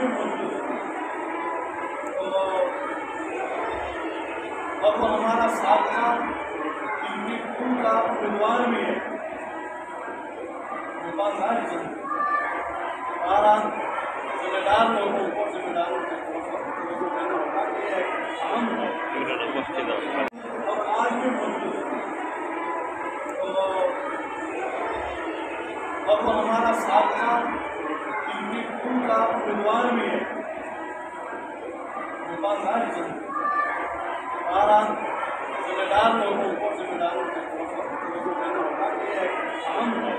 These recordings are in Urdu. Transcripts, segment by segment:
میں موجود ہے۔ تو اب ہمارا سابقہ ڈگری اسکول کا امیدوار بھی ہے، دکاندار جی آرام ذمہ دار لوگوں کو ذمہ داروں کو دینا ہوگا، یہ ایک اہم ہے اور آج بھی موجود ہے۔ تو اب ہمارا سابقہ ڈگری اسکول کا امیدوار بھی ہے، دکاندار جی آرام ذمہ دار لوگوں کو ذمہ داروں کو دینا ہوگا، یہ ایک اہم ہے۔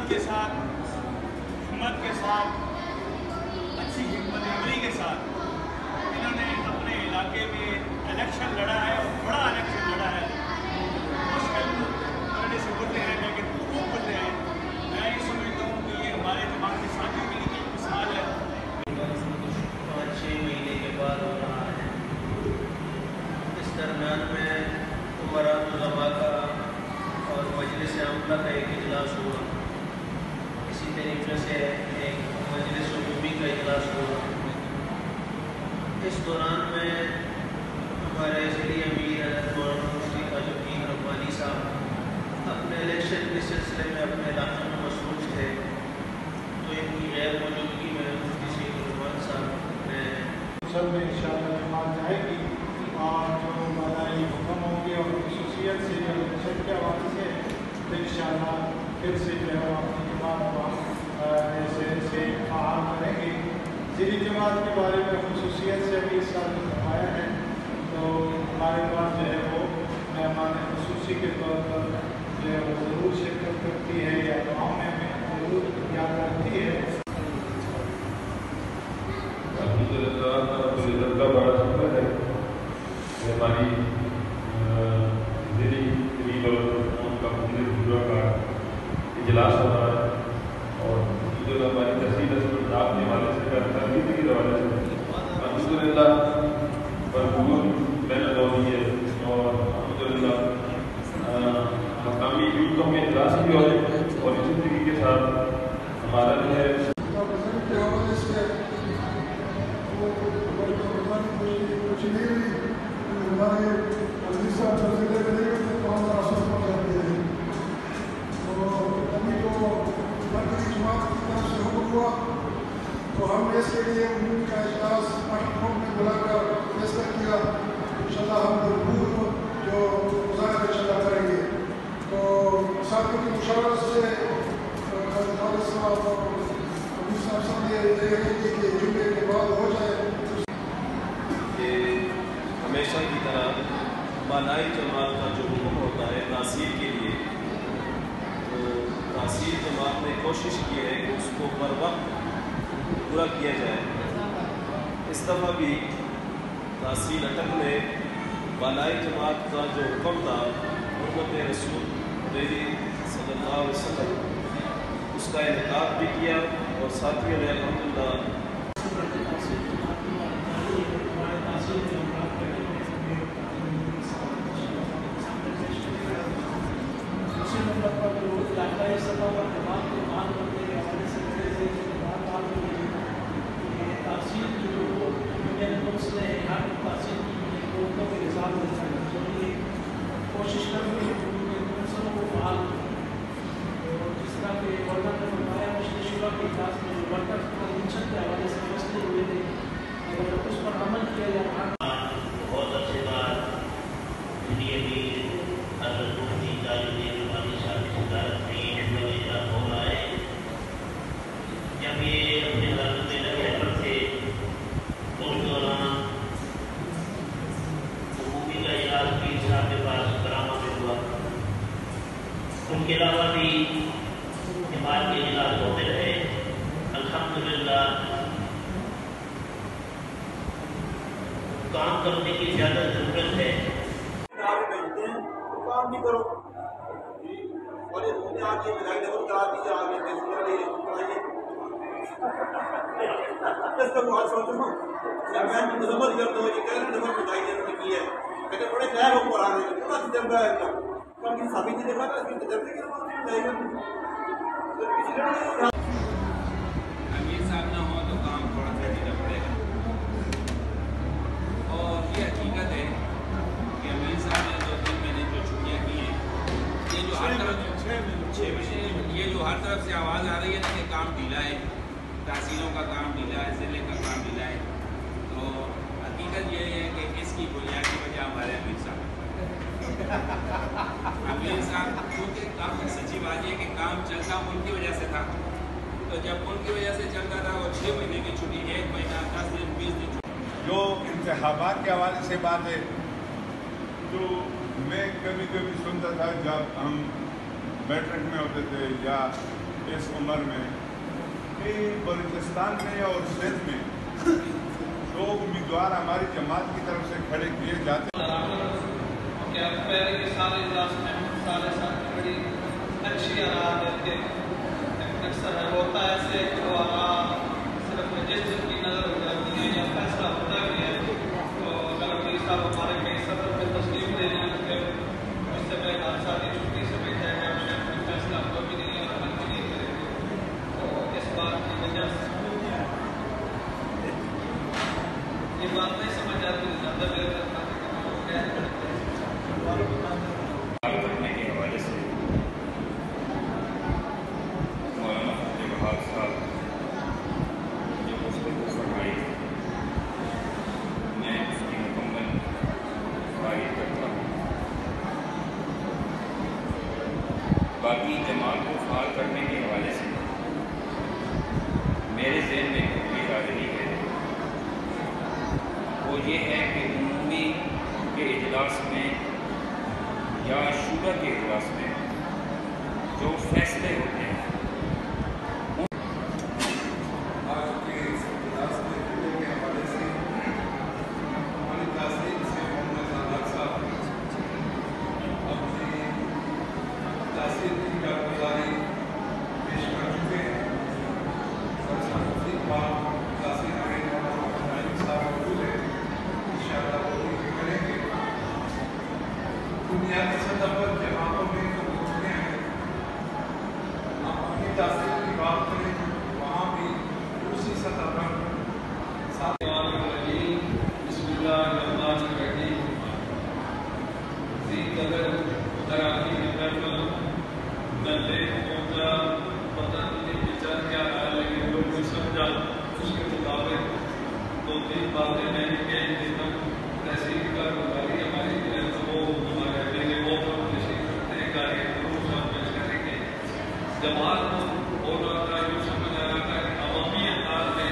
کے ساتھ، ہمت کے ساتھ، اچھی حکمت عملی کے ساتھ انہوں نے اپنے علاقے میں الیکشن لڑا ہے اور بڑا الیکشن لڑا ہے۔ مشکل لڑنے سے گزرے ہیں لیکن خوب گزرے ہیں۔ میں یہ سمجھتا ہوں کہ یہ ہمارے دماغ کے ساتھیوں کے لیے ایک مثال ہے۔ 5-6 مہینے کے بعد ہو رہا ہے۔ اس درمیان میں امراء العلماء کا اور مجلس عاملہ کا ایک اجلاس ہوا، اسی طریقے سے ایک مجلس عمومی کا اجلاس ہوا۔ اس دوران میں ہمارے ضلعی امیر حضرت مولانا مفتی تاجالدین ربانی صاحب اپنے الیکشن کے سلسلے میں اپنے علاقے میں مصروف تھے، تو ان کی غیر موجودگی میں مفتی سعید الرحمان صاحب نے سب میں انشاءاللہ جماعت جائے گی اور جو مدائی حکم ہوں گے اور خصوصیت سے جو الیکشن کے حوالے سے تو انشاءاللہ پھر سے جو ہے اپنی جماعت کو ایسے فعال کریں گے۔ ذیلی جماعت کے بارے میں خصوصیت سے ابھی اس سال فرمایا ہے، تو ہمارے پاس جو ہے وہ مہمان خصوصی کے طور پر جو ہے وہ ضرور شرکت کرتی ہے یا دعاؤں میں ہمیں ضرور یاد رکھتی ہے۔ الحمدللہ کا بڑا شکر ہے کہ ہماری ضلعی قریب اور کا پورا کا اجلاس ہو رہا ہے، اور ہماری تحصیل اسپتال کے حوالے سے تربیت کے حوالے سے الحمدللہ بھرپور محنت ہو رہی ہے، اور الحمدللہ مقامی یوتھوں کے اجلاس بھی ہو رہے ہیں، اور اسی طریقے کے ساتھ ہمارا جو ہے تو ہم نے اس کے لیے عمومی کا اجلاس محکموں میں بلا کر فیصلہ کیا، انشاءاللہ ہم بھرپور جو مظاہرہ انشاءاللہ کریں گے۔ تو ساتھیوں کی مشاورت سے خالد صاحب اور حمید صاحب نے یہ کہ جمعے کے بعد ہو جائے۔ کہ ہمیشہ کی طرح بالائی جماعت کا جو حکم ہوتا ہے تحصیل کے لیے، تو تحصیل جماعت نے کوشش کی ہے کہ اس کو بر وقت پورا کیا جائے۔ اس دفعہ بھی تحصیل اٹک میں بالائی جماعت کا جو حکم تھا حرمت رسول صلی اللہ علیہ وسلم، اس کا انعقاد بھی کیا، اور ساتھیوں نے الحمدللہ کوشش کرتے ہیں کو فعال جس طرح کہ گورنر نے فرمایا پچھلے شعبہ کے اجلاس میں جو ورکر کنونشن کے حوالے سے فیصلے ہوئے تھے، اگر کام کرنے کی زیادہ ضرورت ہے۔ آپ بھیجتے ہیں تو کام نہیں کرو اور یہ آگے ملائی ڈبل کرا دیجیے آگے کرائیے اس کا بہت سوچ رہا ہوں جب میں مذمت کرتا ہوں یہ کہہ ڈبل بتائی انہوں نے کی ہے کہتے بڑے نئے لوگ پر آ رہے ہیں بڑا تجربہ ہے کیا کبھی سبھی چیزیں دیکھا تھا اس کی تجربے کی ضرورت نہیں گا امیر صاحب نہ ہو تو کام تھوڑا سا ڈھیلا پڑے گا اور یہ حقیقت ہے کہ امیر صاحب نے 2-3 مہینے جو چھٹیاں کی ہیں یہ جو ہر طرف 6 مہینے یہ جو ہر طرف سے آواز آ رہی ہے نا کہ کام ڈھیلا ہے تحصیلوں کا کام ڈھیلا ہے ضلع کا کام ڈھیلا ہے تو حقیقت یہ ہے کہ اس کی بنیادی وجہ ہمارے امیر صاحب کیونکہ کافی سچی بات یہ کہ کام چلتا ان کی وجہ سے تھا تو جب ان کی وجہ سے چلتا تھا وہ 6 مہینے کی چھٹی 1 مہینہ 10 دن 20 دن جو انتخابات کے حوالے سے بات ہے جو میں کبھی کبھی سنتا تھا جب ہم میٹرک میں ہوتے تھے یا اس عمر میں کہ بلوچستان میں اور سندھ میں دو امیدوار ہماری جماعت کی طرف سے کھڑے کیے جاتے کہ پہلے کے سارے اجلاس میں سارے ساتھ بڑی اچھی آراء دیتے اکثر ہوتا ہے ایسے کہ وہ آراء صرف رجسٹر کی نظر ہو جاتی ہے یا فیصلہ ہوتا بھی ہے تو اگر امیر صاحب ہمارے کئی سفر پہ تسلیم دے دیں پھر اس سے پہلے ساتھی چھٹی سے بھی جائے گا شاید کوئی فیصلہ ہوا بھی نہیں اور حل بھی نہیں کرے گا تو اس بات کی وجہ سے یہ بات نہیں سمجھ آتی زیادہ دیر تک کرنے کے حوالے سے مولانا فتح بہار صاحب جو گفتگو فرمائی میں اس کی مکمل تعریف کرتا ہوں۔ باقی جماعت کو فعال کرنے کے حوالے سے میرے ذہن میں یہ آ رہی ہے وہ یہ ہے کہ عمومی کے اجلاس میں یا شورا کے اجلاس میں جو فیصلے ہوتے ہیں آج کے اس اجلاس میں جڑنے کے حوالے سے ہماری تحصیل سے محمد زادہ صاحب اپنی تحصیل کی کارگزاری پیش کر چکے ہیں تحصیل میں محمد صاحب موجود ہیں انشاءاللہ وہ بھی کریں گے بنیادی سطح پر جماعتوں میں جو پوچھتے ہیں ہم اپنی تحصیل کی بات کریں وہاں بھی اسی سطح پر بسم اللہ الرحمن الرحیم زید قدر تراکی میں محفل میں دیکھ پہنچا پتہ نہیں بچار کیا حال ہے کہ وہ کوئی سمجھا اس کے مطابق 2-3 باتیں میں نے کہہ دیتا ہوں تحصیل کا گزاری ہماری تو وہ ہمارے اپنے وہ تشریف رکھتے ہیں کہ صاحب پیش کریں گے جماعت کو ہو رہا تھا جو سمجھ آ رہا تھا کہ عوامی انداز میں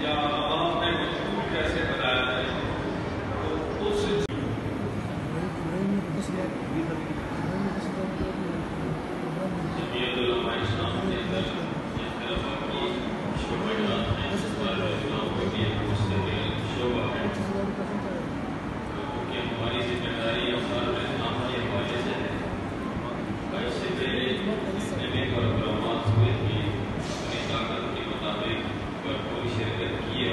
یا عوام میں مشہور کیسے بنایا جائے تو اس جمعیت علماء اسلام کے اندر جس طرح اپنی شعبہ اسلام کو بھی ایک مستقل شعبہ ہے کیونکہ ہماری ذمہ داری افراد اسلام کے حوالے سے ہے اور اس سے پہلے جتنے بھی پروگرامات ہوئے تھے اپنی طاقت کے مطابق پر کوئی شرکت کی ہے